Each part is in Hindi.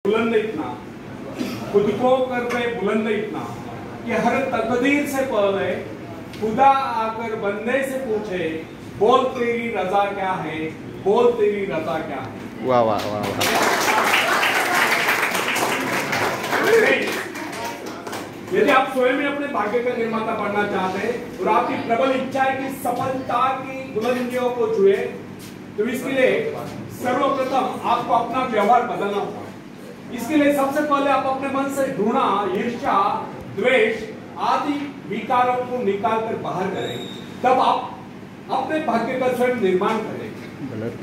बुलंद इतना, खुद को कर दे बुलंद इतना कि हर तकदीर से पहले खुदा आकर बंदे से पूछे, बोल तेरी रजा क्या है, बोल तेरी रजा क्या है। वाह वाह वाह वाह। यदि आप स्वयं में अपने भाग्य का निर्माता बनना चाहते हैं और आपकी प्रबल इच्छा है कि सफलता की बुलंदियों को छुए, तो इसके लिए सर्वप्रथम आपको अपना व्यवहार बदलना होगा। इसके लिए सबसे पहले आप अपने मन से घृणा, ईर्ष्या, द्वेष आदि विकारों को निकाल कर बाहर करें, तब आप अपने भाग्य का स्वयं निर्माण करें।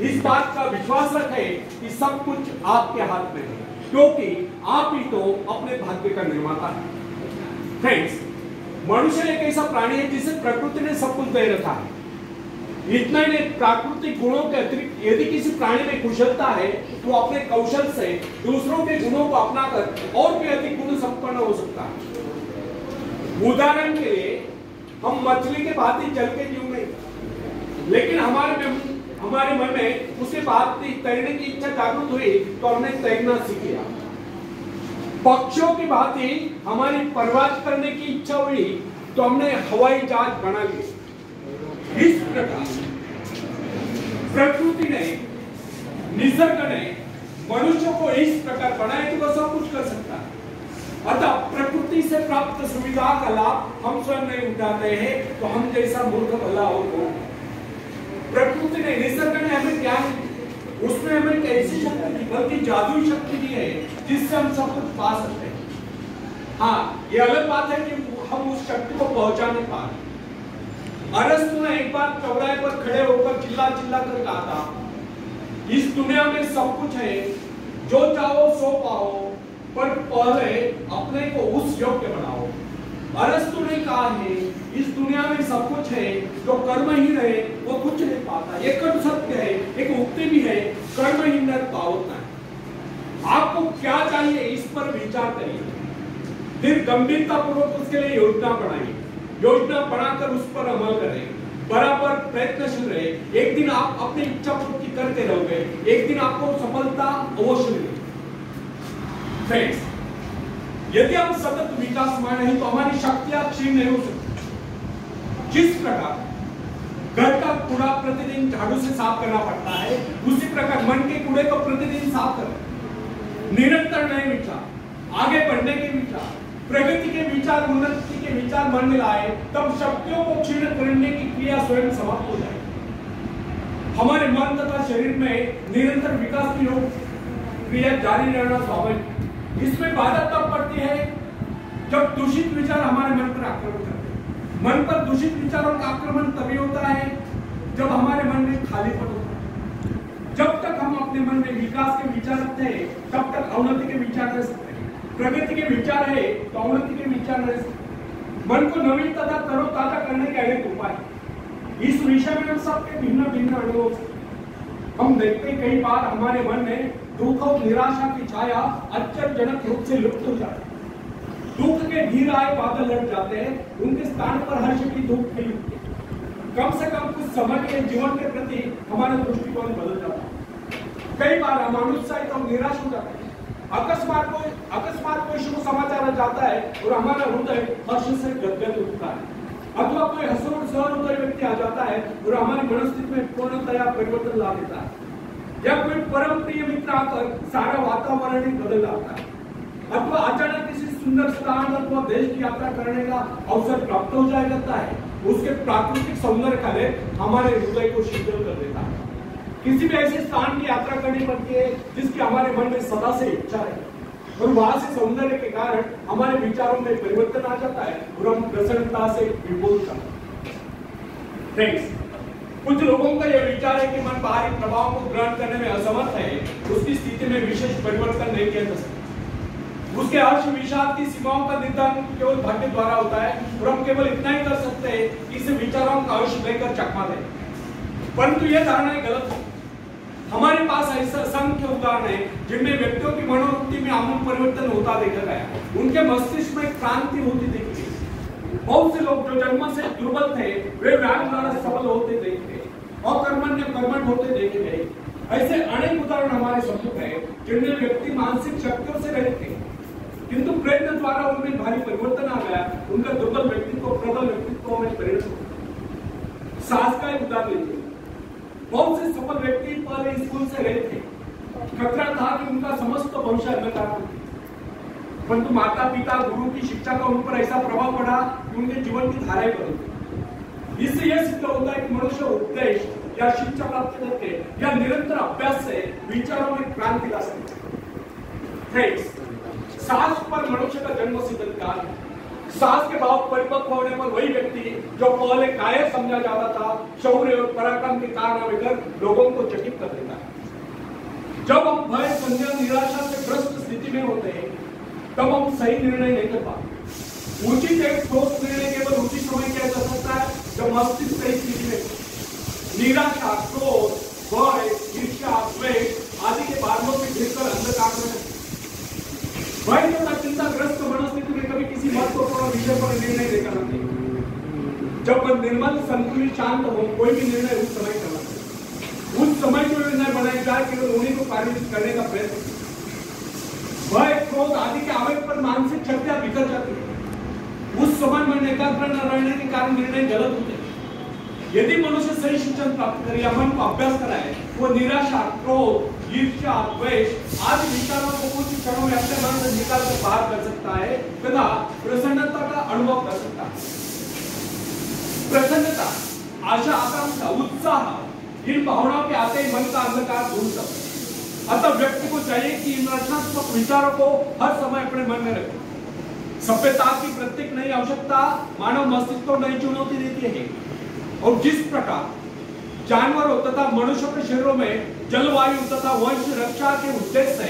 इस बात का विश्वास रखें कि सब कुछ आपके हाथ में है, क्योंकि आप ही तो अपने भाग्य का निर्माता है। फ्रेंड्स, मनुष्य एक ऐसा प्राणी है जिसे प्रकृति ने सब कुछ दे रखा है। इतना ही नहीं, प्राकृतिक गुणों के अतिरिक्त यदि किसी प्राणी में कुशलता है तो अपने कौशल से दूसरों के गुणों को अपनाकर और भी अधिक गुण संपन्न हो सकता है। उदाहरण के लिए, हम मछली के भांति जल के जीव नहीं, लेकिन हमारे मन में उसके भांति तैरने की इच्छा जागृत हुई तो हमने तैरना सीख लिया। पक्षियों की भांति हमारी परवाज करने की इच्छा हुई तो हमने हवाई जहाज बना लिए। इस प्रकार प्रकृति ने, निसर्ग ने मनुष्य को इस प्रकार बनाया कि वह सब कुछ कर सकता है। अतः प्रकृति से प्राप्त सुविधा का लाभ हम स्वयं नहीं उठाते हैं तो हम जैसा मूर्ख भला हो तो। प्रकृति ने, निसर्ग ने हमें ज्ञान, उसमें हमें कैसी शक्ति दी, बल्कि जादुई शक्ति दी है जिससे हम सब कुछ पा सकते हैं। हाँ, ये अलग बात है कि हम उस शक्ति को पहुंचा नहीं पा रहे। अरस्तु ने एक बार चौराहे पर खड़े होकर चिल्ला चिल्ला कर कहा था, इस दुनिया में सब कुछ है, जो चाहो सो पाओ, पर पहले अपने को उस योग्य बनाओ। अरस्तु ने कहा है, इस दुनिया में सब कुछ है, जो कर्म ही रहे वो कुछ नहीं पाता। ये कट सत्य है, एक उक्ति भी है, कर्म ही न पावत है। आपको क्या चाहिए इस पर विचार करिए, फिर गंभीरता पूर्वक उसके लिए योजना बनाइए। योजना बनाकर उस पर अमल करें, बराबर प्रयत्नशील रहे। एक दिन आप अपनी इच्छा पूर्ति करते रहोगे, एक दिन आपको सफलता अवश्य मिलेगी। फ्रेंड्स, यदि हम सतत विकासमान नहीं तो हमारी शक्तियां क्षीण नहीं हो सकती। जिस प्रकार घर का कूड़ा प्रतिदिन झाड़ू से साफ करना पड़ता है, उसी प्रकार मन के कूड़े को प्रतिदिन साफ करें। निरंतर नए विचार, आगे बढ़ने के विचार, प्रगति के विचार, उन्नति के विचार मन में लाए, तब शक्तियों को क्षीण करने की क्रिया स्वयं समाप्त हो जाएगी। हमारे मन तथा शरीर में निरंतर विकास की क्रिया जारी रहना स्वाभाविक। इसमें बाधा तब पड़ती है जब दूषित विचार हमारे मन पर आक्रमण करते हैं। मन पर दूषित विचारों का आक्रमण तभी होता है जब हमारे मन में खालीपन होता है। जब तक हम अपने मन में विकास के विचार रखते हैं, तब तक अवनति के विचार रह सकते हैं। प्रगति के विचार है तो अवनति के विचार रह सकते हैं। मन को नवीन तथा तरोताजा करने के अनेक उपाय। इस विषय में हम सबके भिन्न भिन्न अनुभव। हम देखते हैं कई बार हमारे मन में दुख और निराशा की छाया आश्चर्यजनक रूप से लुप्त हो जाती है। दुख के धीरे आए बादल लट जाते हैं, उनके स्थान पर हर्ष की धूप खिल उठती है। कम से कम कुछ समय के जीवन के प्रति हमारा दृष्टिकोण बदल जाता है। कई बार हम अनुत्साहित और निराश हो जाते हैं। अकस्मात कोई शुभ समाचार जाता है और हमारा हृदय हर्ष से गदगद उठता है। अथवा कोई हंसमुख सहृदय व्यक्ति आ जाता है और हमारी मनस्थिति में पूर्णतया परिवर्तन ला देता है। या कोई परम प्रिय मित्र आकर सारा वातावरण ही बदल जाता है। अथवा अचानक किसी सुंदर स्थान अथवा देश की यात्रा करने का अवसर प्राप्त हो जाता है। उसके प्राकृतिक सौंदर्य का लेप हमारे हृदय को शीतल कर देता है। किसी भी ऐसे स्थान की यात्रा करनी पड़ती है जिसकी हमारे मन में सदा से इच्छा है, और वहां से सौंदर्य के कारण हमारे विचारों में परिवर्तन आ जाता है और हम प्रसन्नता से विभोर हो जाते हैं। फ्रेंड्स, कुछ लोगों का यह विचार है कि मन बाहरी प्रभाव को ग्रहण करने में असमर्थ है, उसकी स्थिति में विशेष परिवर्तन नहीं किया जा सकता। उसके हर्ष विषाद की सीमाओं का निर्धारण केवल भाग्य द्वारा होता है और हम केवल इतना ही कर सकते हैं कि इसे विचारों का हर्ष लेकर चकमा दें। परंतु यह धारणा गलत है। हमारे पास ऐसा असंख्य उदाहरण है जिनमें व्यक्तियों की मनोवृत्ति में आमूल परिवर्तन होता देखा गया, उनके मस्तिष्क में क्रांति होती देखी गई। बहुत से लोग जो जन्म से दुर्बल थे वे व्यायाम द्वारा सबल होते देखे गए, अकर्मण्य कर्मठ होते देखे गए। ऐसे अनेक उदाहरण हमारे सम्मुख है जिनमें व्यक्ति मानसिक शक्तियों से रहित थे, किंतु प्रयत्न द्वारा उनमें भारी परिवर्तन आ गया, उनका दुर्बल व्यक्तित्व प्रबल व्यक्तित्व में परिणत हो। सास का एक उदाहरण लीजिए। बहुत से सफल व्यक्ति पहले स्कूल से रहे थे, खतरा था कि उनका समस्त भविष्य अंधकार हो, परंतु माता पिता गुरु की शिक्षा का उन पर ऐसा प्रभाव पड़ा कि उनके जीवन की धाराएं बदल। इससे यह सिद्ध होता है कि मनुष्य उपदेश या शिक्षा प्राप्त करके या निरंतर अभ्यास से विचारों में क्रांति ला सकता है। साहस पर मनुष्य का जन्म सिद्ध अधिकार है। साहस के भाव परिपक्व होने पर वही व्यक्ति जो पहले कायर समझा जाता था, शौर्य और पराक्रम के कारण लेकर लोगों को चकित कर देता है। जब हम भय, संदेह, निराशा से ग्रस्त स्थिति में होते हैं, तब हम सही निर्णय नहीं कर पाते। उचित एक ठोस निर्णय केवल उचित समय किया जा सकता है जब मस्तिष्क सही स्थिति में। निराशा, क्रोध, भय, ईर्ष्या, द्वेष आदि के बादलों में घिरकर अंधकार में भय तथा चिंताग्रस्त मनस्थिति में कभी किसी महत्वपूर्ण विषय पर निर्णय लेकर आते। जब मन निर्मल, संतुलित, शांत हो, कोई भी निर्णय उस समय करना चाहिए। उस समय जो निर्णय बनाया जाए केवल उन्हीं को कार्यान्वित करने का प्रयत्न। भय, क्रोध आदि के आवेग पर मानसिक शक्तियां बिखर जाती है। उस समय मन एकाग्र न रहने के कारण निर्णय गलत होते हैं। यदि मनुष्य सही शिक्षण प्राप्त करे या मन को अभ्यास कराए, वो निराशा, क्रोध, ईर्ष्या, द्वेष आदि विचारों को कुछ क्षणों में अपने मन से निकालकर बाहर कर सकता है तथा प्रसन्नता का अनुभव कर सकता है। प्रसन्नता, आशा, आकांक्षा, उत्साह इन भावनाओं के आते ही मन का अंधकार दूर सकता है। अतः व्यक्ति को चाहिए कि इन रचनात्मक विचारों को हर समय अपने मन में रखे। सभ्यता की प्रत्येक नई आवश्यकता मानव मस्तिष्क को नई चुनौती देती है, और जिस प्रकार जानवरों तथा मनुष्यों के शरीरों में जलवायु तथा वंश रक्षा के उद्देश्य से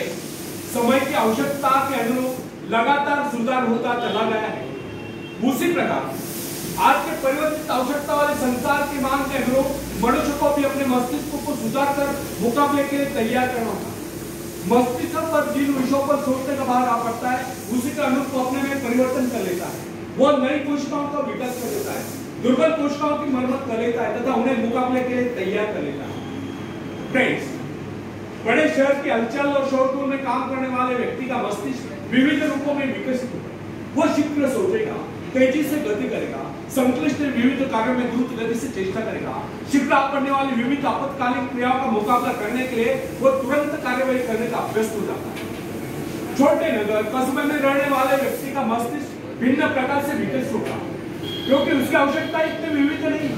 समय की आवश्यकता के अनुरूप लगातार सुधार होता चला गया है, उसी प्रकार आज के परिवर्तित आवश्यकता वाले संसार की मांग के अनुरूप मनुष्य को भी अपने मस्तिष्क को सुधार कर मुकाबले के लिए तैयार करना होगा। मस्तिष्क पर जिन विषयों पर सोचने का भार आ पड़ता है, उसी के अनुरूप अपने में परिवर्तन कर लेता है। वो नई कोशिकाओं का विकास कर लेता है, दुर्बल कोशिकाओं की मरम्मत कर लेता है तथा उन्हें मुकाबले के लिए तैयार कर लेता है। फ्रेंड्स, बड़े शहर के हलचल और शोरगुल में काम करने वाले व्यक्ति का मस्तिष्क विविध रूपों में विकसित होगा। वो शीघ्र सोचेगा, तेजी से गति करेगा, संक्लिष्ट विविध कार्यों में द्रुत गति से चेष्टा करेगा, शीघ्र पड़ने वाली विविध आपातकालीन क्रियाओं का मुकाबला करने के लिए वो तुरंत कार्यवाही करने का अभ्यस्त हो जाता है। छोटे नगर कस्बे में रहने वाले व्यक्ति का मस्तिष्क भिन्न प्रकार से विकसित होगा, क्योंकि उसकी आवश्यकता इतनी विविध नहीं है।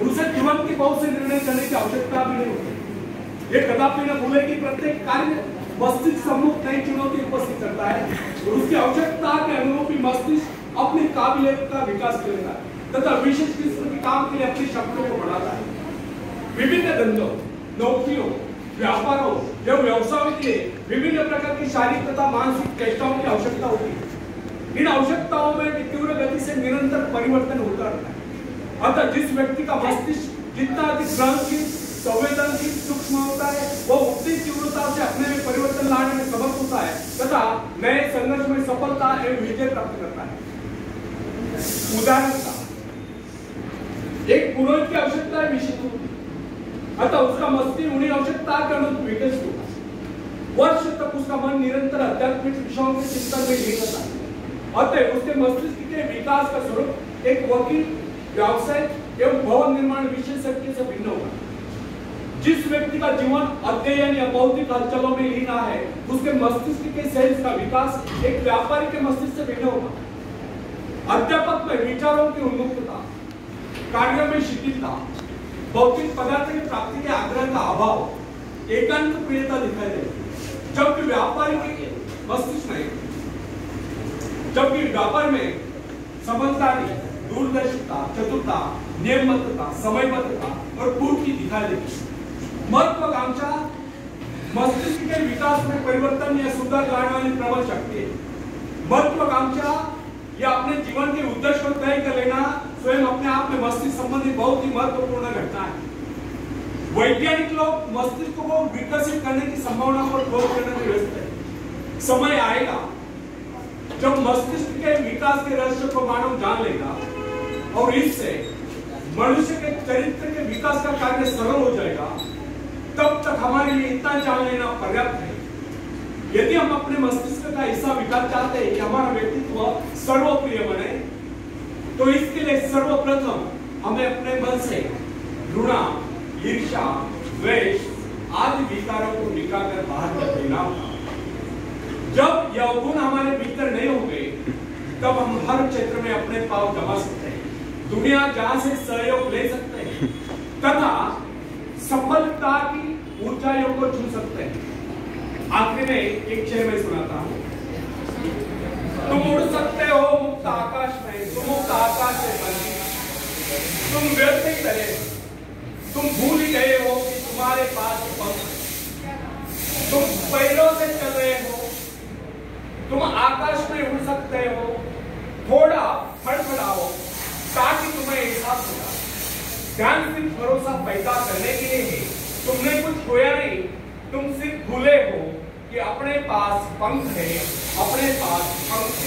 उसे तुरंत ही बहुत से निर्णय करने की आवश्यकता भी नहीं होती। ये कदापि न भूले कि प्रत्येक कार्य मस्तिष्क सम्मुख नई चुनौती उपस्थित करता है, और उसकी आवश्यकता के अनुरूप ही मस्तिष्क अपनी काबिलियत का विकास करेगा तथा विशेष किस्म के काम के लिए अपनी शक्तियों को बढ़ाता है। विभिन्न धंधों, नौकरियों, व्यापारों या व्यवसायों के लिए विभिन्न प्रकार की शारीरिक तथा मानसिक चेष्टाओं की आवश्यकता होती है। इन आवश्यकताओं में तीव्र गति से निरंतर परिवर्तन होता रहता है। अतः जिस व्यक्ति का मस्तिष्क जितना अधिक ग्रहणशील, संवेदनशील, सूक्ष्म होता है, वो उतनी तीव्रता से अपने में परिवर्तन लाने में समर्थ होता है तथा नए संघर्ष में सफलता एवं विजय प्राप्त करता है। उदाहरण एक पुरोहित की आवश्यकता है विशिष्ट होती, अतः उसका मस्तिष्क उन्हीं आवश्यकता के अनुरूप विकसित होगा। वर्ष तक उसका मन निरंतर आध्यात्मिक विषयों के चिंतन में लीन रहता है। अतः उसके मस्तिष्क के विकास का स्वरूप एक वकील, व्यावसायिक एवं भवन निर्माण विशेषज्ञ से भिन्न होगा। जिस व्यक्ति का जीवन अध्ययन या बौद्धिक हलचलों में लीन है, उसके मस्तिष्क के सेल्स का विकास एक व्यापारी के मस्तिष्क से भिन्न होगा। अध्यापक में विचारों की उन्मुखता, कार्यों में शिथिलता, भौतिक पदार्थ की प्राप्ति के आग्रह का अभाव, एकांत प्रियता दिखाई देती। जबकि व्यापारी के मस्तिष्क में, जबकि व्यापार में समझदारी, दूरदर्शिता, चतुरता, नियमबद्धता, समयबद्धता और पूर्ति दिखाई देती। महत्वाकांक्षा मस्तिष्क के विकास में परिवर्तन या सुधार लाने वाली प्रबल शक्ति है। महत्वाकांक्षा या अपने जीवन के उद्देश्य को तय कर लेना स्वयं अपने आप में मस्तिष्क संबंधी बहुत ही महत्वपूर्ण घटना है। वैज्ञानिक लोग मस्तिष्क को विकसित करने की संभावना पर शोध करने में व्यस्त है। समय आएगा जब मस्तिष्क के विकास के रहस्य को मानव जान लेगा और इससे मनुष्य के चरित्र के विकास का कार्य सरल हो जाएगा तब तक हमारे लिए इतना जान लेना पर्याप्त है। यदि हम अपने मस्तिष्क का ऐसा विकास चाहते हैं कि हमारा व्यक्तित्व सर्वप्रिय बने, तो इसके लिए सर्वप्रथम हमें अपने मन से घृणा, ईर्ष्या, द्वेष आदि विकारों को निकालकर बाहर कर देना होगा। जब यह गुण हमारे भीतर नहीं होंगे, तब हम हर क्षेत्र में अपने पांव जमा सकते हैं, दुनिया जहां से सहयोग ले सकते हैं तथा सफलता की ऊंचाइयों को छू सकते हैं। आखिर में एक शेर में सुनाता हूं। तुम उड़ सकते हो मुक्त आकाश में, तुम मुक्त आकाश से बंदी, तुम व्यर्थ ही रहे, तुम भूल ही गए हो कि तुम्हारे पास पंख, तुम पैरों से चल रहे हो, तुम आकाश में उड़ सकते हो, थोड़ा फड़फड़ाओ ताकि तुम्हें एहसास होगा। ध्यान सिर्फ भरोसा पैदा करने के लिए है, तुमने कुछ खोया नहीं, तुम सिर्फ भूले हो कि अपने पास पंख है, अपने पास पंख